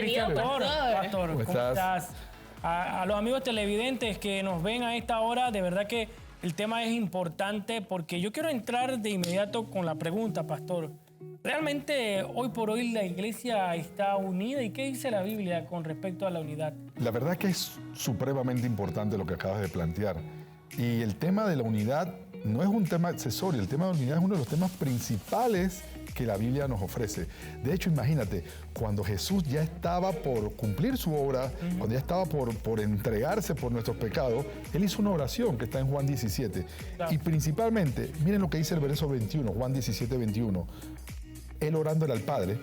Bienvenido, Pastor, ¿Cómo estás? A los amigos televidentes que nos ven a esta hora, de verdad que el tema es importante porque yo quiero entrar de inmediato con la pregunta, Pastor. ¿Realmente hoy por hoy la iglesia está unida? ¿Y qué dice la Biblia con respecto a la unidad? La verdad que es supremamente importante lo que acabas de plantear. Y el tema de la unidad no es un tema accesorio, el tema de la unidad es uno de los temas principales que la Biblia nos ofrece. De hecho, imagínate, cuando Jesús ya estaba por cumplir su obra, cuando ya estaba por entregarse por nuestros pecados, Él hizo una oración que está en Juan 17. Claro. Y principalmente, miren lo que dice el verso 21, Juan 17, 21. Él orándole al Padre,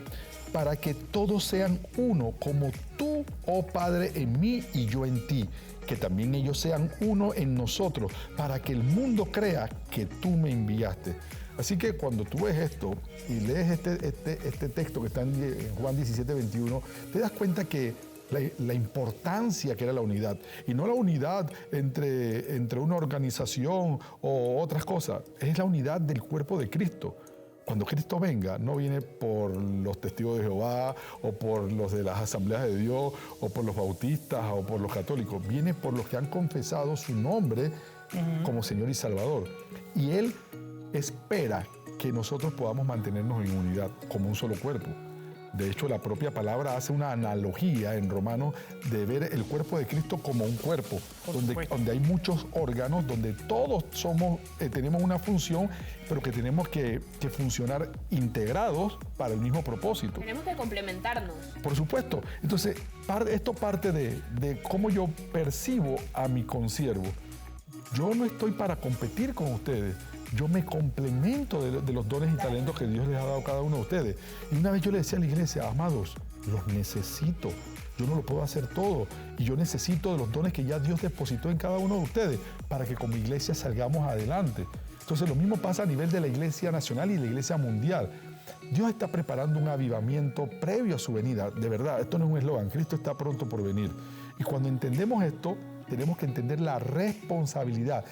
para que todos sean uno, como tú, oh Padre, en mí y yo en ti, que también ellos sean uno en nosotros, para que el mundo crea que tú me enviaste. Así que cuando tú ves esto y lees este texto que está en Juan 17, 21, te das cuenta que la importancia que era la unidad, y no la unidad entre una organización o otras cosas, es la unidad del cuerpo de Cristo. Cuando Cristo venga, no viene por los testigos de Jehová o por los de las asambleas de Dios o por los bautistas o por los católicos. Viene por los que han confesado su nombre como Señor y Salvador. Y Él espera que nosotros podamos mantenernos en unidad como un solo cuerpo. De hecho, la propia palabra hace una analogía en Romanos de ver el cuerpo de Cristo como un cuerpo, donde hay muchos órganos, donde todos tenemos una función, pero que tenemos que funcionar integrados para el mismo propósito. Tenemos que complementarnos. Por supuesto. Entonces, esto parte de cómo yo percibo a mi consiervo. Yo no estoy para competir con ustedes. Yo me complemento de los dones y talentos que Dios les ha dado a cada uno de ustedes. Y una vez yo le decía a la iglesia, amados, los necesito. Yo no lo puedo hacer todo. Y yo necesito de los dones que ya Dios depositó en cada uno de ustedes para que como iglesia salgamos adelante. Entonces lo mismo pasa a nivel de la iglesia nacional y la iglesia mundial. Dios está preparando un avivamiento previo a su venida. De verdad, esto no es un eslogan. Cristo está pronto por venir. Y cuando entendemos esto, tenemos que entender la responsabilidad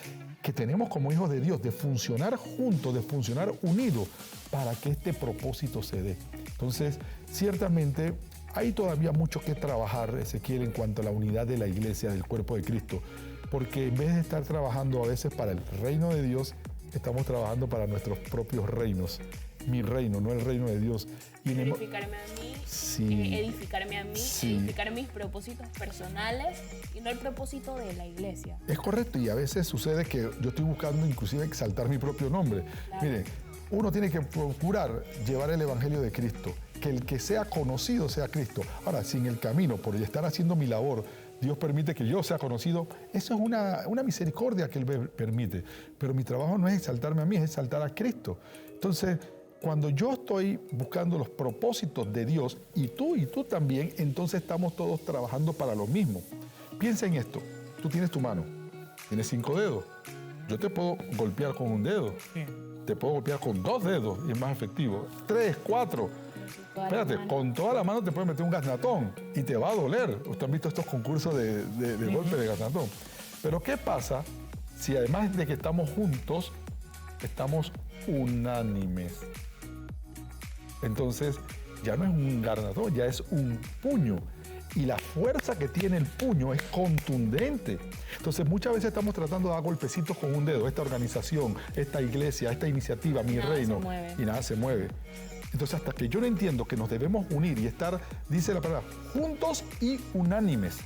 que tenemos como hijos de Dios de funcionar juntos, de funcionar unidos para que este propósito se dé. Entonces, ciertamente hay todavía mucho que trabajar, Ezequiel, en cuanto a la unidad de la iglesia, del cuerpo de Cristo, porque en vez de estar trabajando a veces para el reino de Dios, estamos trabajando para nuestros propios reinos. Mi reino, no el reino de Dios. Edificarme a mí, sí, edificarme a mí, sí, edificar mis propósitos personales y no el propósito de la iglesia. Es correcto, y a veces sucede que yo estoy buscando inclusive exaltar mi propio nombre. Claro. Mire, uno tiene que procurar llevar el evangelio de Cristo, que el que sea conocido sea Cristo. Ahora, si en el camino, por estar haciendo mi labor, Dios permite que yo sea conocido, eso es una misericordia que Él permite. Pero mi trabajo no es exaltarme a mí, es exaltar a Cristo. Entonces, cuando yo estoy buscando los propósitos de Dios, y tú también, entonces estamos todos trabajando para lo mismo. Piensa en esto. Tú tienes tu mano, tienes 5 dedos. Yo te puedo golpear con un dedo. Sí. Te puedo golpear con 2 dedos y es más efectivo. 3, 4. Espérate, con toda la mano te puedes meter un gaznatón y te va a doler. Ustedes han visto estos concursos de golpe de gaznatón. Pero ¿qué pasa si además de que estamos juntos, estamos unánimes? Entonces, ya no es un gaznatón, ya es un puño. Y la fuerza que tiene el puño es contundente. Entonces, muchas veces estamos tratando de dar golpecitos con un dedo. Esta organización, esta iglesia, esta iniciativa, mi reino. Y nada se mueve. Entonces, hasta que yo no entiendo que nos debemos unir y estar, dice la palabra, juntos y unánimes.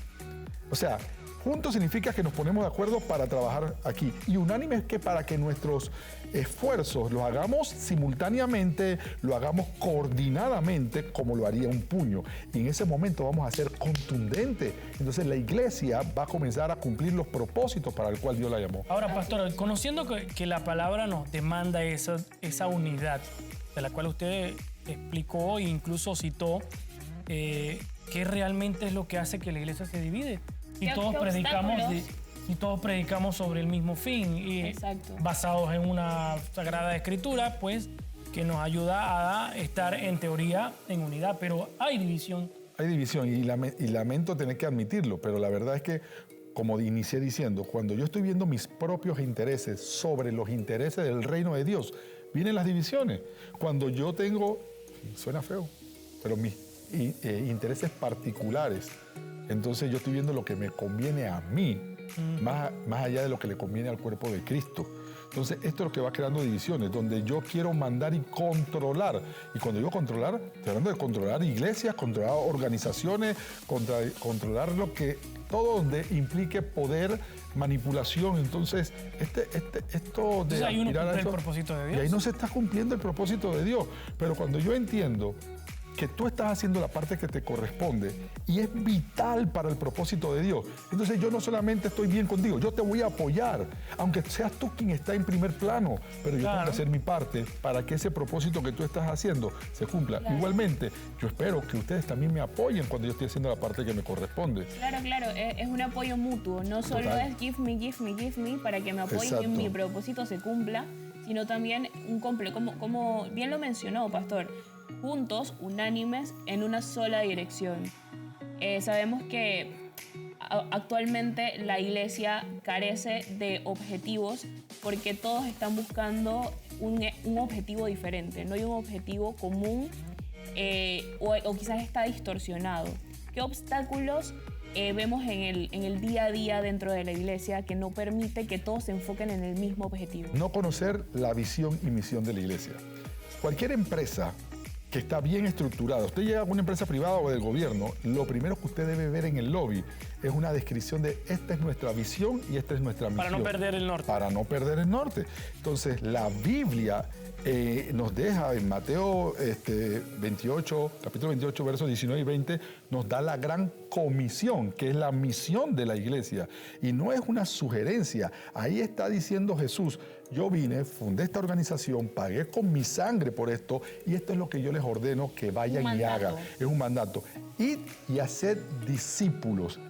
O sea, juntos significa que nos ponemos de acuerdo para trabajar aquí. Y unánime es que para que nuestros esfuerzos los hagamos simultáneamente, lo hagamos coordinadamente, como lo haría un puño. Y en ese momento vamos a ser contundentes. Entonces la iglesia va a comenzar a cumplir los propósitos para el cual Dios la llamó. Ahora, pastor, conociendo que la palabra nos demanda esa unidad, de la cual usted explicó e incluso citó, ¿qué realmente es lo que hace que la iglesia se divide? Y todos predicamos sobre el mismo fin y basados en una sagrada escritura, pues, que nos ayuda a estar en teoría en unidad, pero hay división. Hay división y lamento tener que admitirlo, pero la verdad es que, como inicié diciendo, cuando yo estoy viendo mis propios intereses sobre los intereses del reino de Dios, vienen las divisiones. Cuando yo tengo, suena feo, pero mis intereses particulares. Entonces yo estoy viendo lo que me conviene a mí, más allá de lo que le conviene al cuerpo de Cristo. Entonces, esto es lo que va creando divisiones, donde yo quiero mandar y controlar. Y cuando digo controlar, estoy hablando de controlar iglesias, controlar organizaciones, controlar todo donde implique poder, manipulación. Entonces, esto de ahí uno aspirar a cumple el eso, propósito de Dios. y ahí no se está cumpliendo el propósito de Dios. Pero cuando yo entiendo que tú estás haciendo la parte que te corresponde y es vital para el propósito de Dios. Entonces yo no solamente estoy bien contigo, yo te voy a apoyar, aunque seas tú quien está en primer plano, pero yo tengo que hacer mi parte para que ese propósito que tú estás haciendo se cumpla. Claro. Igualmente, yo espero que ustedes también me apoyen cuando yo estoy haciendo la parte que me corresponde. Claro, es un apoyo mutuo, no solo Total. es give me para que me apoyen y mi propósito se cumpla, sino también un completo, como bien lo mencionó, Pastor, juntos, unánimes, en una sola dirección. Sabemos que actualmente la iglesia carece de objetivos porque todos están buscando un objetivo diferente. No hay un objetivo común o quizás está distorsionado. ¿Qué obstáculos vemos en el día a día dentro de la iglesia que no permite que todos se enfoquen en el mismo objetivo? No conocer la visión y misión de la iglesia. Cualquier empresa que está bien estructurada, usted llega a una empresa privada o del gobierno, lo primero que usted debe ver en el lobby es una descripción de esta es nuestra visión y esta es nuestra misión. Para no perder el norte. Para no perder el norte. Entonces, la Biblia nos deja en Mateo 28, capítulo 28, versos 19 y 20, nos da la gran comisión, que es la misión de la iglesia. Y no es una sugerencia. Ahí está diciendo Jesús, yo vine, fundé esta organización, pagué con mi sangre por esto, y esto es lo que yo les ordeno que vayan y hagan. Es un mandato. Id y haced discípulos.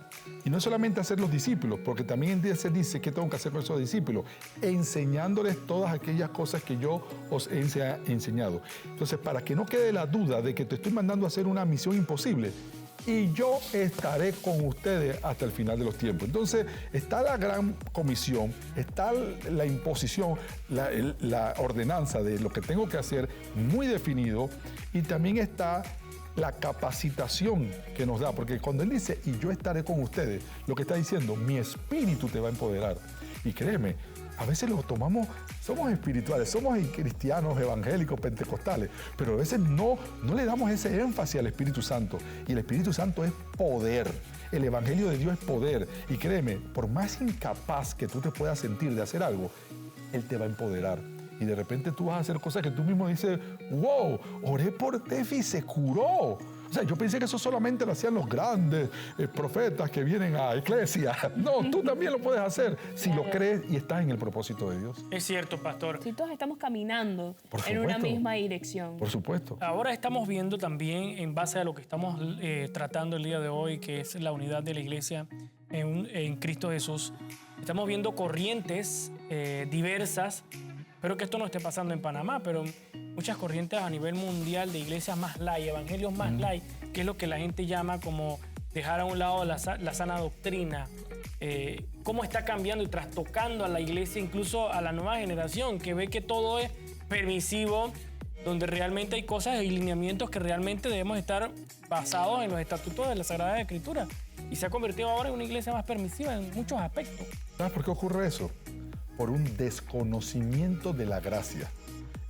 Y no solamente hacer los discípulos, porque también se dice que tengo que hacer con esos discípulos, enseñándoles todas aquellas cosas que yo os he enseñado. Entonces, para que no quede la duda de que te estoy mandando a hacer una misión imposible, y yo estaré con ustedes hasta el final de los tiempos. Entonces, está la gran comisión, está la imposición, la ordenanza de lo que tengo que hacer muy definido, y también está la capacitación que nos da, porque cuando él dice, y yo estaré con ustedes, lo que está diciendo, mi espíritu te va a empoderar. Y créeme, a veces lo tomamos, somos espirituales, somos cristianos, evangélicos, pentecostales, pero a veces no le damos ese énfasis al Espíritu Santo. Y el Espíritu Santo es poder. El Evangelio de Dios es poder. Y créeme, por más incapaz que tú te puedas sentir de hacer algo, Él te va a empoderar. Y de repente tú vas a hacer cosas que tú mismo dices, wow, oré por Tefi y se curó. O sea, yo pensé que eso solamente lo hacían los grandes profetas que vienen a iglesia. No, tú también lo puedes hacer si lo crees y estás en el propósito de Dios. Es cierto, pastor. Si todos estamos caminando en una misma dirección. Por supuesto. Ahora estamos viendo también, en base a lo que estamos tratando el día de hoy, que es la unidad de la iglesia en Cristo Jesús, estamos viendo corrientes diversas. Espero que esto no esté pasando en Panamá, pero muchas corrientes a nivel mundial de iglesias más light, evangelios más light, que es lo que la gente llama como dejar a un lado la sana doctrina. Cómo está cambiando y trastocando a la iglesia, incluso a la nueva generación, que ve que todo es permisivo, donde realmente hay cosas y lineamientos que realmente debemos estar basados en los estatutos de la Sagrada Escritura. Y se ha convertido ahora en una iglesia más permisiva en muchos aspectos. ¿Sabes por qué ocurre eso? Por un desconocimiento de la gracia.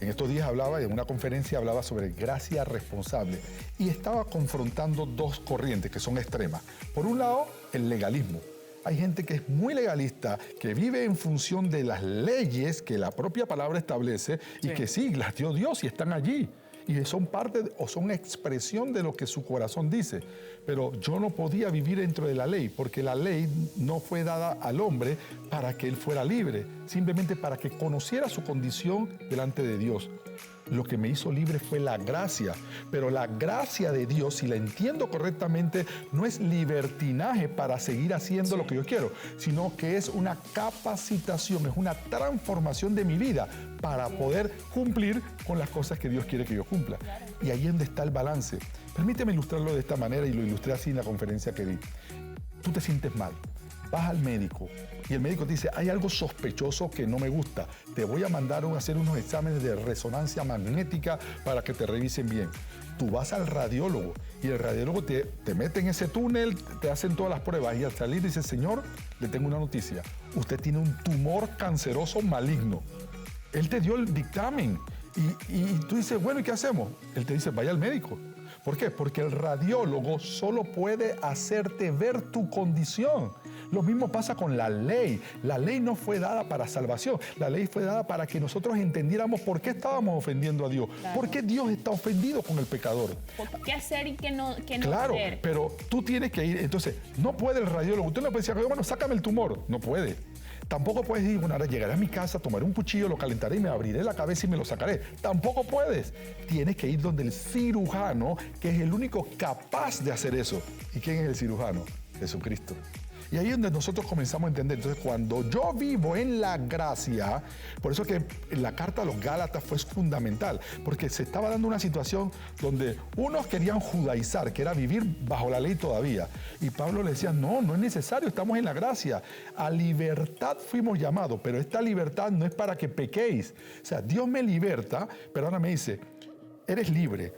En estos días en una conferencia hablaba sobre gracia responsable y estaba confrontando dos corrientes que son extremas. Por un lado, el legalismo. Hay gente que es muy legalista, que vive en función de las leyes que la propia palabra establece y que sí, las dio Dios y están allí. Y son parte o son expresión de lo que su corazón dice. Pero yo no podía vivir dentro de la ley, porque la ley no fue dada al hombre para que él fuera libre, simplemente para que conociera su condición delante de Dios. Lo que me hizo libre fue la gracia, pero la gracia de Dios, si la entiendo correctamente, no es libertinaje para seguir haciendo lo que yo quiero, sino que es una capacitación, es una transformación de mi vida para poder cumplir con las cosas que Dios quiere que yo cumpla. Y ahí es donde está el balance. Permíteme ilustrarlo de esta manera y lo ilustré así en la conferencia que di. Tú te sientes mal. vas al médico y el médico te dice, hay algo sospechoso que no me gusta, te voy a mandar a hacer unos exámenes de resonancia magnética para que te revisen bien. Tú vas al radiólogo y el radiólogo te mete en ese túnel, te hacen todas las pruebas y al salir dice, señor, le tengo una noticia, usted tiene un tumor canceroso maligno. Él te dio el dictamen y tú dices, bueno, ¿y qué hacemos? Él te dice, vaya al médico. ¿Por qué? Porque el radiólogo solo puede hacerte ver tu condición. Lo mismo pasa con la ley. La ley no fue dada para salvación. La ley fue dada para que nosotros entendiéramos por qué estábamos ofendiendo a Dios. Claro. ¿Por qué Dios está ofendido con el pecador? ¿Qué hacer y qué no claro, hacer? Pero tú tienes que ir. Entonces, no puede el radiólogo. Usted no puede decir, bueno, sácame el tumor. No puede. Tampoco puedes decir, bueno, ahora llegaré a mi casa, tomaré un cuchillo, lo calentaré y me abriré la cabeza y me lo sacaré. Tampoco puedes. Tienes que ir donde el cirujano, que es el único capaz de hacer eso. ¿Y quién es el cirujano? Jesucristo. Y ahí es donde nosotros comenzamos a entender. Entonces, cuando yo vivo en la gracia, por eso que la carta a los Gálatas fue fundamental, porque se estaba dando una situación donde unos querían judaizar, que era vivir bajo la ley todavía. Y Pablo le decía, no es necesario, estamos en la gracia. A libertad fuimos llamados, pero esta libertad no es para que pequéis. O sea, Dios me liberta, pero ahora me dice, eres libre.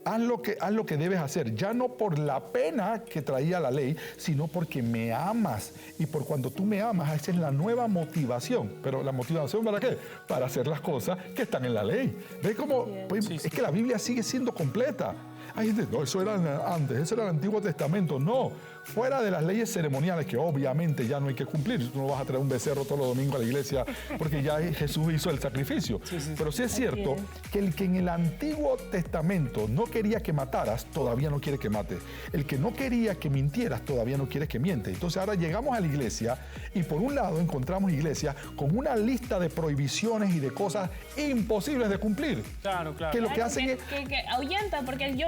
Haz lo que debes hacer, ya no por la pena que traía la ley, sino porque me amas. Y por cuando tú me amas, esa es la nueva motivación. Pero ¿la motivación para qué? Para hacer las cosas que están en la ley. ¿Ves cómo? Pues, sí. Es que la Biblia sigue siendo completa. Hay gente, no, eso era antes, eso era el Antiguo Testamento. No, fuera de las leyes ceremoniales, que obviamente ya no hay que cumplir. Tú no vas a traer un becerro todos los domingos a la iglesia porque ya Jesús hizo el sacrificio. Sí. Pero sí es cierto que el que en el Antiguo Testamento no quería que mataras, todavía no quiere que mates. El que no quería que mintieras, todavía no quiere que mientes. Entonces ahora llegamos a la iglesia y por un lado encontramos iglesias con una lista de prohibiciones y de cosas imposibles de cumplir. Claro. Que lo que hacen es... Que ahuyenta, porque yo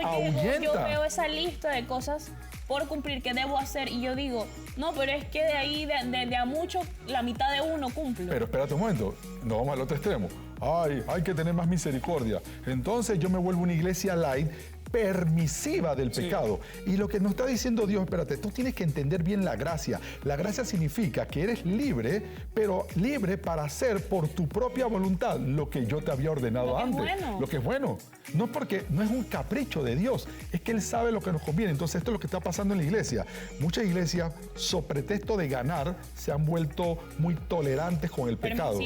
veo esa lista de cosas por cumplir que debo hacer y yo digo, no, pero es que de ahí, de a mucho, la mitad de uno cumple. Pero espérate un momento, nos vamos al otro extremo. Hay que tener más misericordia. Entonces yo me vuelvo una iglesia light, permisiva del pecado. Y lo que nos está diciendo Dios, espérate, tú tienes que entender bien la gracia. La gracia significa que eres libre, pero libre para hacer por tu propia voluntad lo que yo te había ordenado antes. Lo que es bueno. No porque no es un capricho de Dios, es que Él sabe lo que nos conviene. Entonces esto es lo que está pasando en la iglesia. Muchas iglesias, so pretexto de ganar, se han vuelto muy tolerantes con el pecado.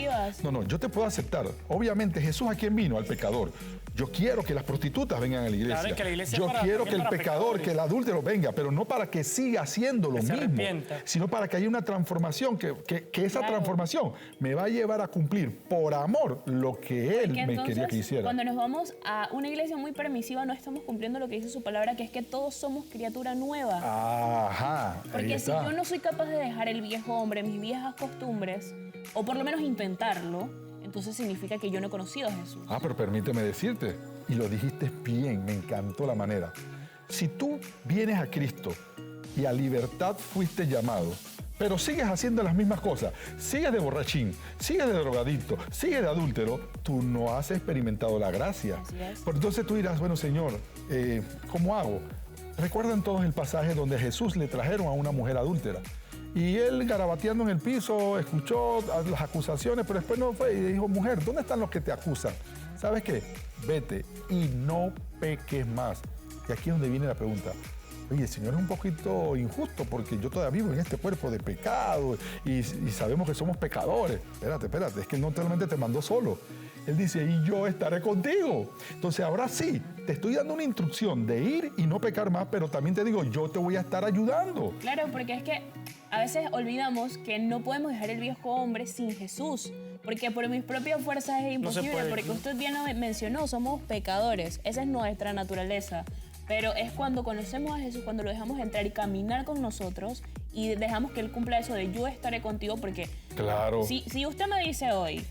No, yo te puedo aceptar. Obviamente Jesús, ¿a quién vino? Al pecador. Yo quiero que las prostitutas vengan a la iglesia. Claro, que la iglesia yo quiero que el pecador, que el adúltero venga, pero no para que siga haciendo lo mismo, sino para que haya una transformación, que esa transformación me va a llevar a cumplir por amor lo que Él me quería que hiciera. Cuando nos vamos a una iglesia muy permisiva, no estamos cumpliendo lo que dice su palabra, que es que todos somos criatura nueva. Ajá. Porque si yo no soy capaz de dejar el viejo hombre, mis viejas costumbres, o por lo menos intentarlo, entonces significa que yo no he conocido a Jesús. Pero permíteme decirte, y lo dijiste bien, me encantó la manera. Si tú vienes a Cristo y a libertad fuiste llamado, pero sigues haciendo las mismas cosas, sigues de borrachín, sigues de drogadicto, sigues de adúltero, tú no has experimentado la gracia. Así es. Pero entonces tú dirás, bueno, Señor, ¿cómo hago? ¿Recuerdan todos el pasaje donde Jesús le trajeron a una mujer adúltera? Y él, garabateando en el piso, escuchó las acusaciones, pero después no fue y dijo, mujer, ¿dónde están los que te acusan? ¿Sabes qué? Vete y no peques más. Y aquí es donde viene la pregunta. Oye, el Señor es un poquito injusto porque yo todavía vivo en este cuerpo de pecado y sabemos que somos pecadores. Espérate, es que Él no solamente te mandó solo. Él dice, y yo estaré contigo. Entonces ahora sí, te estoy dando una instrucción de ir y no pecar más, pero también te digo, yo te voy a estar ayudando. Claro, porque es que a veces olvidamos que no podemos dejar el viejo hombre sin Jesús. Porque por mis propias fuerzas es imposible, porque usted bien lo mencionó, somos pecadores. Esa es nuestra naturaleza. Pero es cuando conocemos a Jesús, cuando lo dejamos entrar y caminar con nosotros y dejamos que Él cumpla eso de yo estaré contigo, porque claro. Si usted me dice hoy,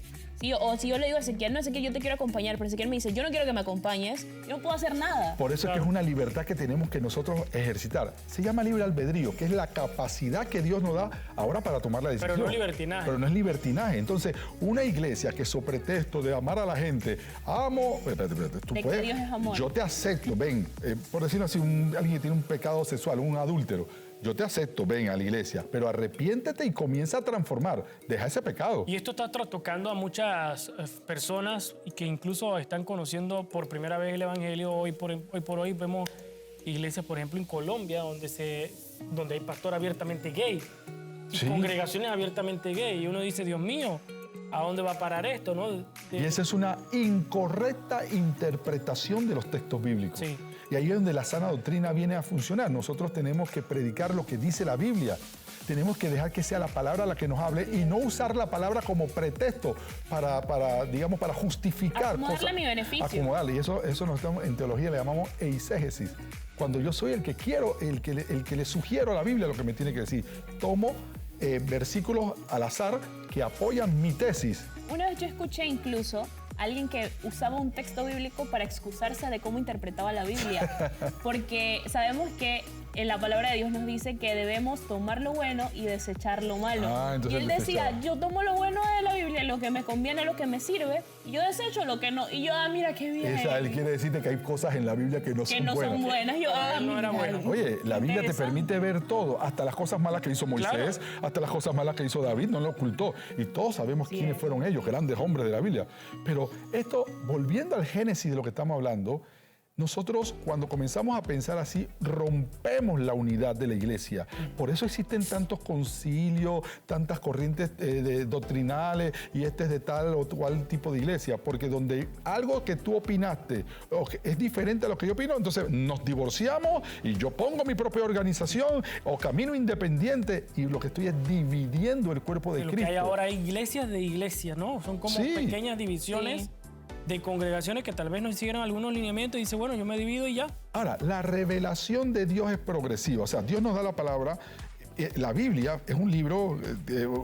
o si yo le digo a Ezequiel, no, Ezequiel, yo te quiero acompañar, pero Ezequiel me dice, yo no quiero que me acompañes, yo no puedo hacer nada. Por eso es que es una libertad que tenemos que nosotros ejercitar. Se llama libre albedrío, que es la capacidad que Dios nos da ahora para tomar la decisión. Pero no es libertinaje. Pero no es libertinaje. Entonces, una iglesia que so pretexto de amar a la gente, espérate, tú puedes, que Dios es amor. Yo te acepto, ven, por decirlo así, alguien que tiene un pecado sexual, un adúltero. yo te acepto, ven a la iglesia, pero arrepiéntete y comienza a transformar, deja ese pecado. Y esto está tocando a muchas personas y que incluso están conociendo por primera vez el Evangelio. Hoy por hoy vemos iglesias, por ejemplo, en Colombia, donde hay pastor abiertamente gay y Sí. congregaciones abiertamente gay. Y uno dice, Dios mío, ¿a dónde va a parar esto? ¿No? Y esa es una incorrecta interpretación de los textos bíblicos. Sí. Y ahí es donde la sana doctrina viene a funcionar. Nosotros tenemos que predicar lo que dice la Biblia. Tenemos que dejar que sea la palabra la que nos hable y no usar la palabra como pretexto para justificar Acomodarla cosas. a mi beneficio. Acomodarla. Y eso en teología le llamamos eisegesis. Cuando yo soy el que quiero, el que le sugiero a la Biblia lo que me tiene que decir. Tomo versículos al azar que apoyan mi tesis. Una vez yo escuché incluso a alguien que usaba un texto bíblico para excusarse de cómo interpretaba la Biblia. Porque sabemos que en la palabra de Dios nos dice que debemos tomar lo bueno y desechar lo malo. Entonces Y él decía, desechaba. yo tomo lo bueno de la Biblia, lo que me conviene, lo que me sirve, y yo desecho lo que no. Y yo, mira qué bien. Él quiere decirte que hay cosas en la Biblia que no que son no buenas. son buenas. Yo, No era mira, bueno. Oye, la Biblia te interesante. permite ver todo, hasta las cosas malas que hizo Moisés, hasta las cosas malas que hizo David, no lo ocultó. Y todos sabemos quiénes fueron ellos, grandes hombres de la Biblia. Pero esto, volviendo al génesis de lo que estamos hablando, nosotros cuando comenzamos a pensar así, rompemos la unidad de la iglesia. Por eso existen tantos concilios, tantas corrientes doctrinales y este es de tal o cual tipo de iglesia. Porque donde algo que tú opinaste es diferente a lo que yo opino, entonces nos divorciamos y yo pongo mi propia organización o camino independiente y lo que estoy es dividiendo el cuerpo de Lo Cristo. que hay ahora hay iglesias de iglesias, ¿no? Son como Sí. pequeñas divisiones Sí. de congregaciones que tal vez no hicieron algunos lineamientos y dice, bueno, yo me divido y ya. Ahora, la revelación de Dios es progresiva. O sea, Dios nos da la palabra. La Biblia es un libro,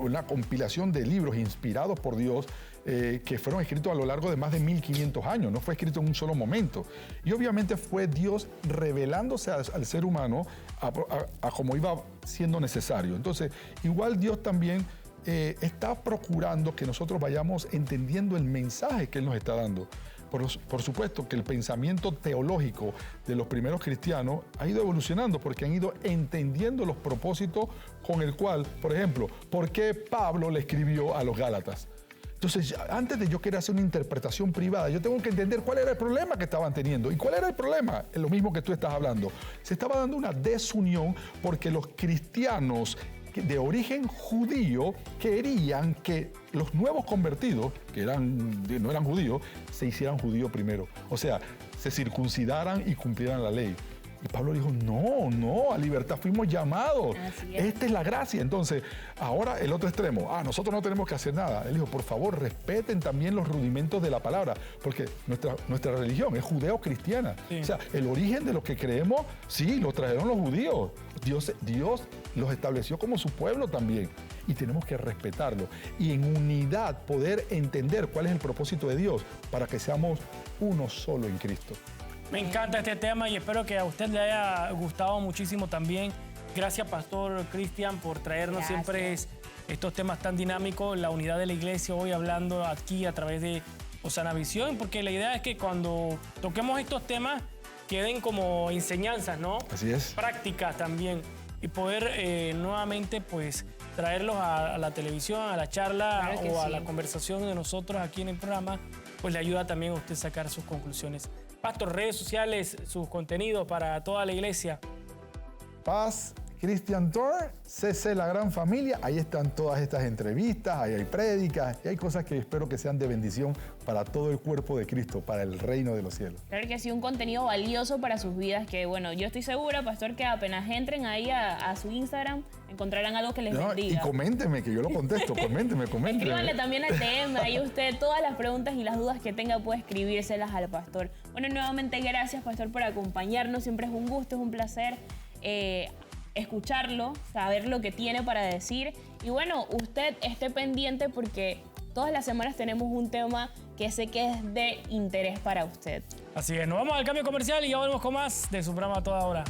una compilación de libros inspirados por Dios que fueron escritos a lo largo de más de 1500 años. No fue escrito en un solo momento. Y obviamente fue Dios revelándose al ser humano a como iba siendo necesario. Entonces, igual Dios también está procurando que nosotros vayamos entendiendo el mensaje que Él nos está dando. Por supuesto que el pensamiento teológico de los primeros cristianos ha ido evolucionando porque han ido entendiendo los propósitos con el cual, por ejemplo, ¿por qué Pablo le escribió a los Gálatas? Entonces, antes de yo querer hacer una interpretación privada, yo tengo que entender cuál era el problema que estaban teniendo. ¿Y cuál era el problema? Es lo mismo que tú estás hablando. Se estaba dando una desunión porque los cristianos de origen judío querían que los nuevos convertidos, que no eran judíos, se hicieran judíos primero. O sea, se circuncidaran y cumplieran la ley. Y Pablo dijo, no, a libertad fuimos llamados. Así es. Esta es la gracia. Entonces, ahora el otro extremo, nosotros no tenemos que hacer nada. Él dijo, por favor, respeten también los rudimentos de la palabra, porque nuestra religión es judeo-cristiana. Sí. O sea, el origen de lo que creemos, sí, lo trajeron los judíos. Dios los estableció como su pueblo también. Y tenemos que respetarlo. Y en unidad poder entender cuál es el propósito de Dios para que seamos uno solo en Cristo. Me encanta este tema y espero que a usted le haya gustado muchísimo también. Gracias, Pastor Cristian, por traernos siempre estos temas tan dinámicos, la unidad de la iglesia, hoy hablando aquí a través de Osana Visión, porque la idea es que cuando toquemos estos temas queden como enseñanzas, ¿no? Así es. Prácticas también y poder nuevamente pues traerlos a la televisión, a la charla Claro que o a sí. la conversación de nosotros aquí en el programa, pues le ayuda también a usted sacar sus conclusiones. Pastor, redes sociales, sus contenidos para toda la iglesia. Paz Christian Tour, CC La Gran Familia, ahí están todas estas entrevistas, ahí hay prédicas y hay cosas que espero que sean de bendición para todo el cuerpo de Cristo, para el reino de los cielos. Claro que sí, un contenido valioso para sus vidas que, bueno, yo estoy segura, Pastor, que apenas entren ahí a su Instagram, encontrarán algo que les No, y bendiga. coménteme, que yo lo contesto, coménteme. Escríbanle también al DM, ahí usted todas las preguntas y las dudas que tenga puede escribírselas al Pastor. Bueno, nuevamente gracias, Pastor, por acompañarnos, siempre es un gusto, es un placer escucharlo, saber lo que tiene para decir. Y bueno, usted esté pendiente porque todas las semanas tenemos un tema que sé que es de interés para usted. Así es, nos vamos al cambio comercial y ya volvemos con más de su programa a toda hora.